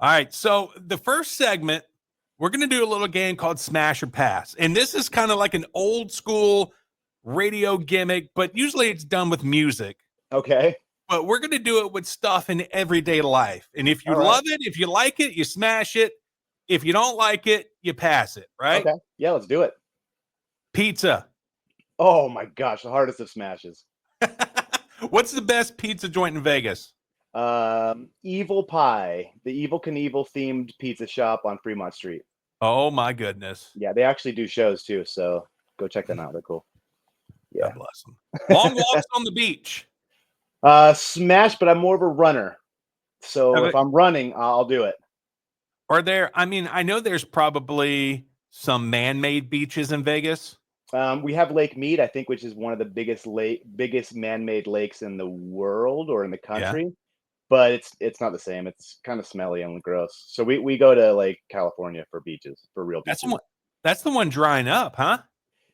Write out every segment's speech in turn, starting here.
All right. So the first segment, we're going to do a little game called Smash or Pass. And this is kind of like an old school radio gimmick, but usually it's done with music. Okay. But we're going to do it with stuff in everyday life. And if you All right. love it, if you like it, you smash it. If you don't like it, you pass it, right? Okay. Yeah, let's do it. Pizza. Oh my gosh, the hardest of smashes. What's the best pizza joint in Vegas? Evil Pie, the Evil Knievel themed pizza shop on Fremont Street. Oh my goodness. Yeah, they actually do shows too, so go check them out. They're cool. Yeah. God bless them. Long walks on the beach. Smash, but I'm more of a runner. So if I'm running, I'll do it. Are there, I mean, I know there's probably some man-made beaches in Vegas. We have Lake Mead, I think, which is one of the biggest man-made lakes in the world or in the country. Yeah. But it's not the same. It's kind of smelly and gross. So we go to like California for beaches, for real beaches. That's the one drying up, huh?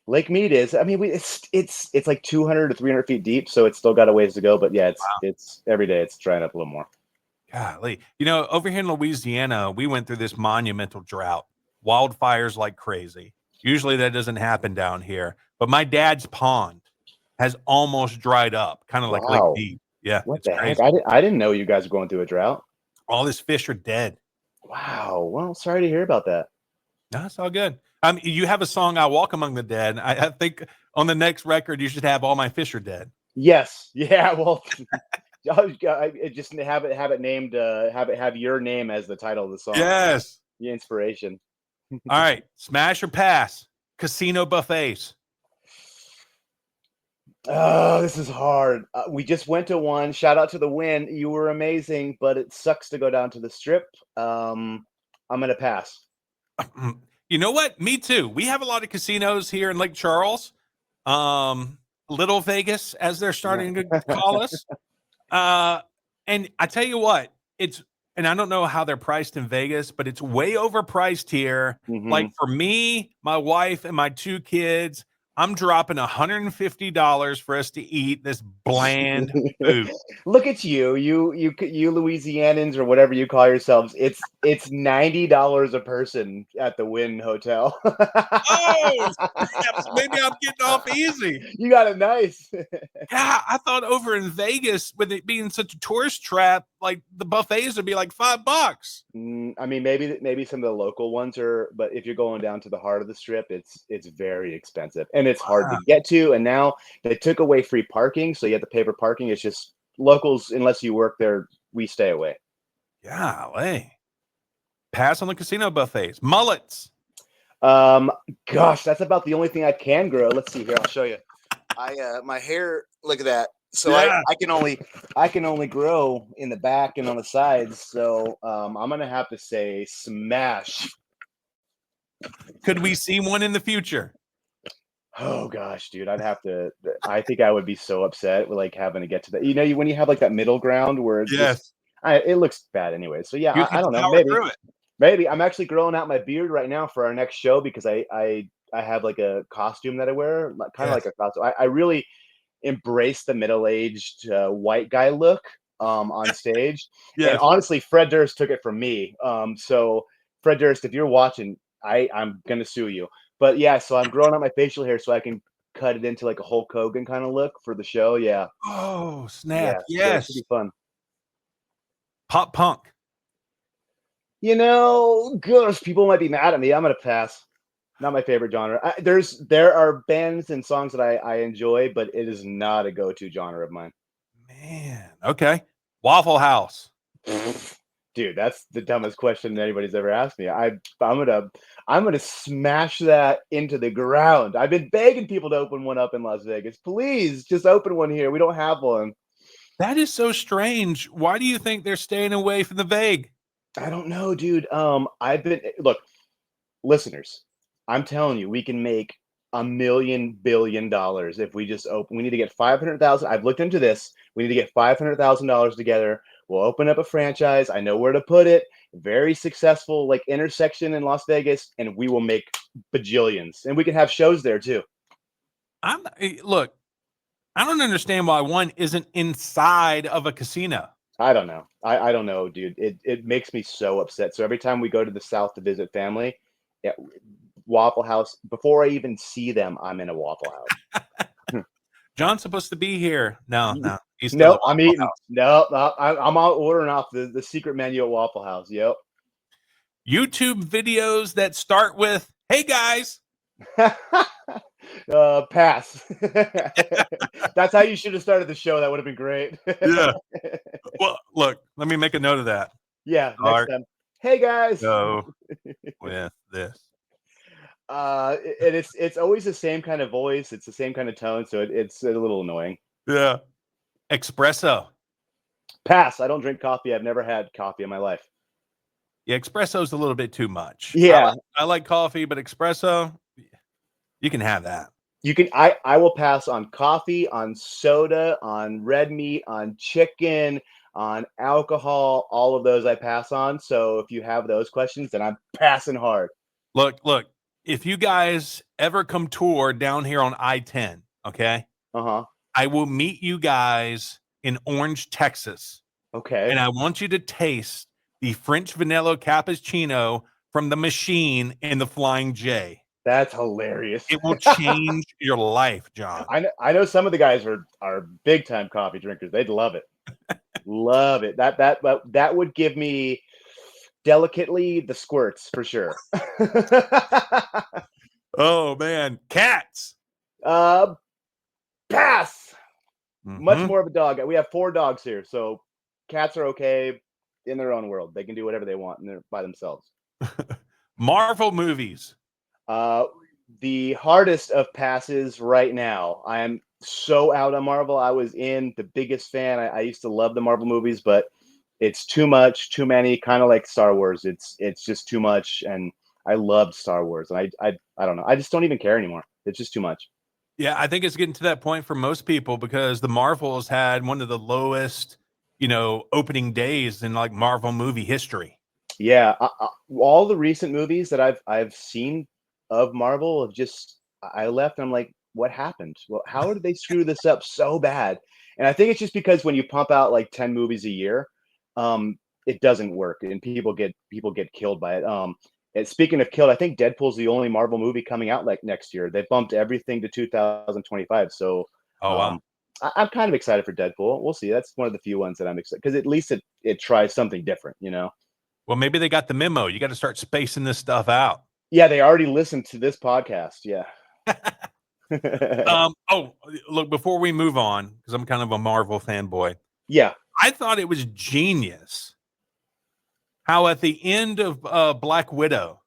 Lake Mead is. I mean, it's like 200 to 300 feet deep, so it's still got a ways to go. But yeah, it's every day it's drying up a little more. Golly, over here in Louisiana, we went through this monumental drought, wildfires like crazy. Usually that doesn't happen down here, but my dad's pond has almost dried up, kind of like Lake Mead. Yeah, what the heck? I didn't know you guys were going through a drought. All his fish are dead. Wow. Well, sorry to hear about that. No, it's all good. You have a song, "I Walk Among the Dead." I think on the next record you should have "All My Fish Are Dead." Yes. Yeah. Well, just have it named. Have your name as the title of the song. Yes. The inspiration. All right, smash or pass? Casino buffets. Oh, this is hard. We just went to one. Shout out to the Win. You were amazing, but it sucks to go down to the Strip. I'm gonna pass. You know what? Me too. We have a lot of casinos here in Lake Charles, Little Vegas, as they're starting to call us. And I tell you what, and I don't know how they're priced in Vegas, but it's way overpriced here. Mm-hmm. Like for me, my wife, and my 2 kids, I'm dropping $150 for us to eat this bland food. Look at you Louisianans or whatever you call yourselves. It's $90 a person at the Wynn Hotel. Oh, maybe I'm getting off easy. You got it nice. Yeah, I thought over in Vegas, with it being such a tourist trap, like the buffets would be like $5. I mean, maybe some of the local ones are, but if you're going down to the heart of the Strip, it's very expensive and it's hard to get to. And now they took away free parking, so you have to pay for parking. It's just locals, unless you work there, we stay away. Golly. Pass on the casino buffets. Mullets. Gosh, that's about the only thing I can grow. Let's see here. I'll show you. My hair. Look at that. So yeah. I can only grow in the back and on the sides. So I'm gonna have to say smash. Could we see one in the future? Oh gosh, dude, I think I would be so upset with like having to get to that. When you have like that middle ground where it's it looks bad anyway. So yeah, I don't know. Maybe I'm actually growing out my beard right now for our next show because I have like a costume that I wear, kind of like a costume. I really embrace the middle-aged white guy look on stage. Yes. And honestly, Fred Durst took it from me. So Fred Durst, if you're watching, I'm gonna sue you. But yeah, so I'm growing out my facial hair so I can cut it into like a Hulk Hogan kind of look for the show. Yeah. Oh snap! Yeah, yes, so it should be fun. Pop punk. Gosh, people might be mad at me. I'm gonna pass. Not my favorite genre. There are bands and songs that I enjoy, but it is not a go-to genre of mine. Man, okay. Waffle House. Dude, that's the dumbest question anybody's ever asked me. I'm gonna smash that into the ground. I've been begging people to open one up in Las Vegas. Please, just open one here. We don't have one. That is so strange. Why do you think they're staying away from the Vague? I don't know, dude. Look, listeners. I'm telling you, we can make $1 billion if we just open. We need to get 500,000. I've looked into this. We need to get $500,000 together. We'll open up a franchise. I know where to put it. Very successful, like intersection in Las Vegas, and we will make bajillions. And we can have shows there too. Look, I don't understand why one isn't inside of a casino. I don't know. I don't know, dude. It makes me so upset. So every time we go to the South to visit family, yeah, Waffle House, before I even see them, I'm in a Waffle House. John's supposed to be here. No, he's still No, at I'm Waffle eating. House. No, I'm out ordering off the secret menu at Waffle House. Yep. YouTube videos that start with, "Hey guys." Pass. That's how you should have started the show. That would have been great. Yeah. Well, look, let me make a note of that. Yeah, next time. Hey guys. Go with this. And it's always the same kind of voice. It's the same kind of tone, so it's a little annoying. Yeah. Espresso. Pass. I don't drink coffee. I've never had coffee in my life. Yeah, espresso's a little bit too much. Yeah. I like coffee, but espresso, you can have that. You can. I will pass on coffee, on soda, on red meat, on chicken, on alcohol. All of those I pass on. So if you have those questions, then I'm passing hard. Look. If you guys ever come tour down here on I-10, okay? I will meet you guys in Orange, Texas. Okay. And I want you to taste the French vanilla cappuccino from the machine in the Flying J. That's hilarious. It will change your life, John. I know some of the guys are big time coffee drinkers. They'd love it. Love it. That would give me delicately the squirts for sure. Oh man, cats. Pass. Mm-hmm. Much more of a dog. We have 4 dogs here, so cats are okay in their own world. They can do whatever they want, and they're by themselves. Marvel movies. The hardest of passes right now. I am so out on Marvel. I was the biggest fan. I used to love the Marvel movies, but it's too much, too many. Kind of like Star Wars. It's just too much, and I loved Star Wars, and I don't know. I just don't even care anymore. It's just too much. Yeah, I think it's getting to that point for most people because the Marvels had one of the lowest, opening days in like Marvel movie history. Yeah, all the recent movies that I've seen of Marvel have just I left and I'm like, what happened? Well, how did they screw this up so bad? And I think it's just because when you pump out like 10 movies a year, it doesn't work and people get killed by it. And speaking of killed, I think Deadpool's the only Marvel movie coming out like next year. They bumped everything to 2025. So wow. I'm kind of excited for Deadpool. We'll see. That's one of the few ones that I'm excited because at least it tries something different, Well, maybe they got the memo. You got to start spacing this stuff out. Yeah, they already listened to this podcast. Yeah. Oh, look, before we move on, because I'm kind of a Marvel fanboy. Yeah. I thought it was genius how at the end of Black Widow,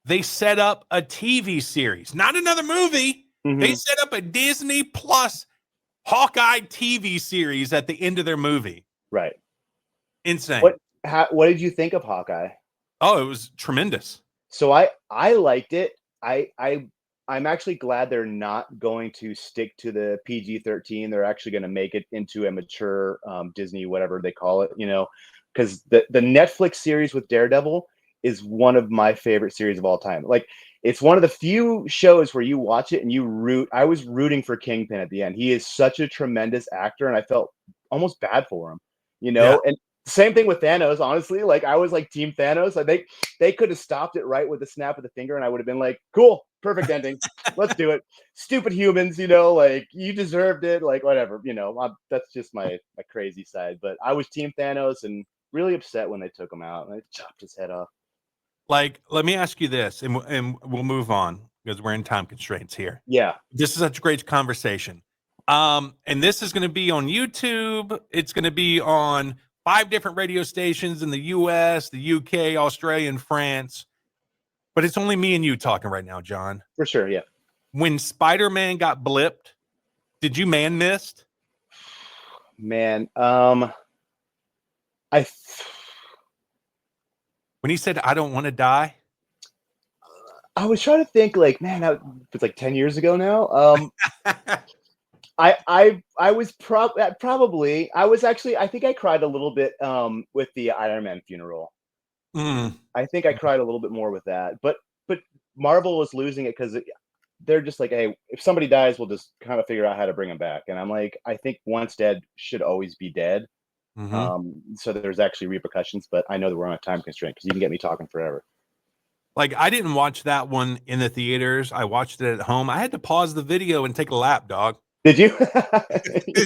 they set up a TV series, not another movie. Mm-hmm. They set up a Disney Plus Hawkeye TV series at the end of their movie. Right. Insane. What did you think of Hawkeye? Oh, it was tremendous. So I liked it. I'm actually glad they're not going to stick to the PG-13. They're actually going to make it into a mature Disney, whatever they call it, because the Netflix series with Daredevil is one of my favorite series of all time. Like, it's one of the few shows where you watch it and you root. I was rooting for Kingpin at the end. He is such a tremendous actor, and I felt almost bad for him, Yeah. And same thing with Thanos, honestly. Like, I was like Team Thanos. Like, they could have stopped it right with the snap of the finger, and I would have been like, cool, perfect ending. Let's do it. Stupid humans, like, you deserved it. Like, whatever, that's just my crazy side. But I was Team Thanos and really upset when they took him out, and they chopped his head off. Like, let me ask you this, and we'll move on because we're in time constraints here. Yeah. This is such a great conversation. And this is going to be on YouTube. It's going to be on 5 different radio stations in the US, the UK, Australia, and France. But it's only me and you talking right now, John. For sure, yeah. When Spider-Man got blipped, did you man mist? Man, when he said, "I don't want to die," I was trying to think, like, man, it's like 10 years ago now. I was probably I think I cried a little bit with the Iron Man funeral. I think I cried a little bit more with that, but Marvel was losing it because they're just like, hey, if somebody dies, we'll just kind of figure out how to bring them back. And I'm like, I think once dead should always be dead. So there's actually repercussions, but I know that we're on a time constraint because you can get me talking forever. Like, I didn't watch that one in the theaters. I watched it at home. I had to pause the video and take a lap, dog. Did you?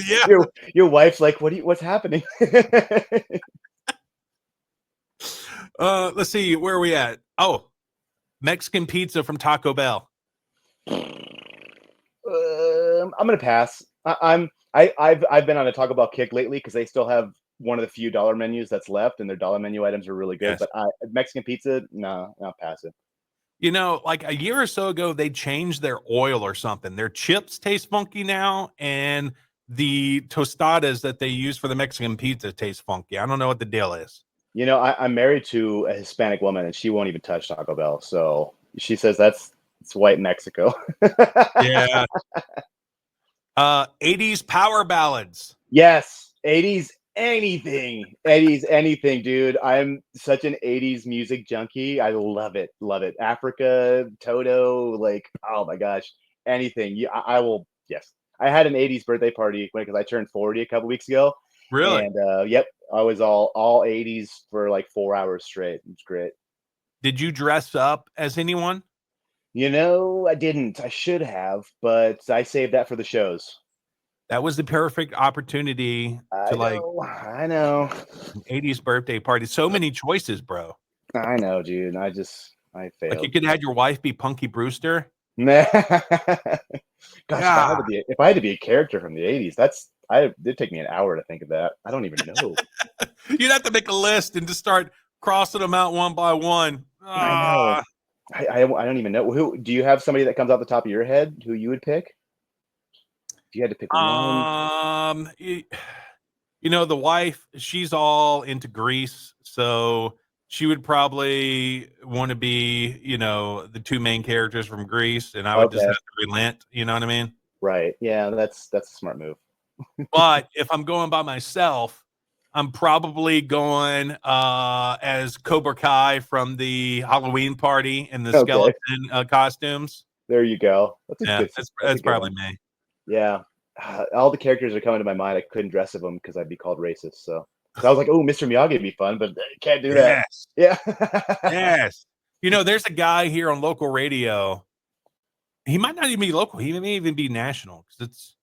Yeah. Your wife's like, what's happening? Let's see, where are we at? Oh, Mexican pizza from Taco Bell. I'm gonna pass. I've been on a Taco Bell kick lately because they still have one of the few dollar menus that's left, and their dollar menu items are really good. Yes. But Mexican pizza, no, I'll pass it. You know, like a year or so ago, they changed their oil or something. Their chips taste funky now, and the tostadas that they use for the Mexican pizza taste funky. I don't know what the deal is. You know, I'm married to a Hispanic woman, and she won't even touch Taco Bell. So she says it's white Mexico. Yeah. 80s power ballads. Yes, 80s anything, dude. I'm such an 80s music junkie. I love it. Africa, Toto, like, oh my gosh, anything. I will. Yes, I had an 80s birthday party because I turned 40 a couple weeks ago. Really? And yep, I was all 80s for like 4 hours straight. It's great. Did you dress up as anyone? You know, I didn't. I should have, but I saved that for the shows. That was the perfect opportunity to I know. 80s birthday party. So many choices, bro. I know, dude. I failed. Like, you could have your wife be Punky Brewster. Gosh, yeah. If I had to be a character from the 80s, it'd take me an hour to think of that. I don't even know. You'd have to make a list and just start crossing them out one by one. I know. I don't even know. Who do you have? Somebody that comes off the top of your head who you would pick? If you had to pick one. You know, the wife, she's all into Grease, so she would probably want to be, you know, the two main characters from Grease, and I would just have to relent. You know what I mean? Right. Yeah, that's a smart move. But if I'm going by myself, I'm probably going as Cobra Kai from the Halloween party in the skeleton costumes. There you go. That's probably me. Yeah. All the characters are coming to my mind. I couldn't dress of them because I'd be called racist. So I was like, oh, Mr. Miyagi would be fun, but I can't do that. Yeah. Yes. You know, there's a guy here on local radio. He might not even be local. He may even be national because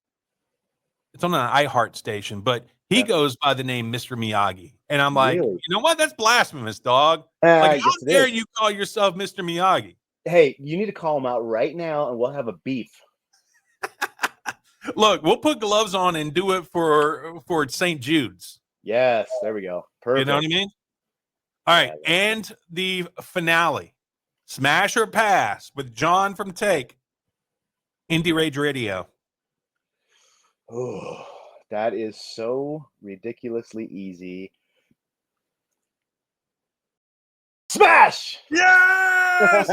it's on an iHeart station, but he goes by the name Mr. Miyagi. And I'm like, you know what? That's blasphemous, dog. Like, how dare you call yourself Mr. Miyagi? Hey, you need to call him out right now and we'll have a beef. Look, we'll put gloves on and do it for St. Jude's. Yes, there we go. Perfect. You know what I mean? All right, and the finale, Smash or Pass with John from Take, Indie Rage Radio. Oh, that is so ridiculously easy. Smash! Yes!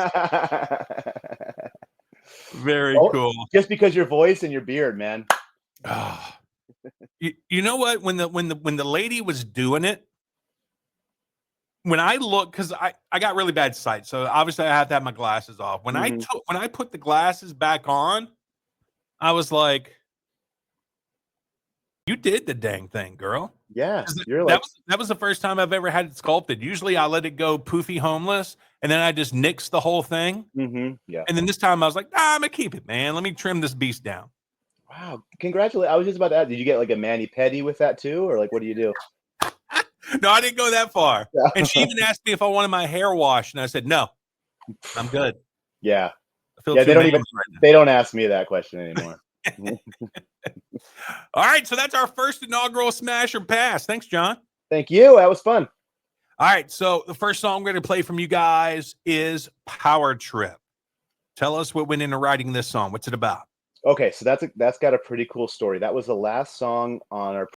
Very cool. Just because your voice and your beard, man. You know what? When the lady was doing it, when I look, because I got really bad sight, so obviously I have to have my glasses off. When I put the glasses back on, I was like, "You did the dang thing, girl." Yeah, that was the first time I've ever had it sculpted. Usually I let it go poofy homeless, and then I just nix the whole thing. Yeah. And then this time I was like, I'm gonna keep it, man. Let me trim this beast down. Wow, congratulations! I was just about to ask, did you get like a mani-pedi with that too, or like what do you do? No, I didn't go that far. And she even asked me if I wanted my hair washed, and I said no, I'm good. Yeah, they don't ask me that question anymore. All right, so that's our first inaugural Smash or Pass. Thanks, John. Thank you. That was fun. All right, so the first song we're going to play from you guys is Power Trip. Tell us what went into writing this song. What's it about? Okay, so that's got a pretty cool story. That was the last song on our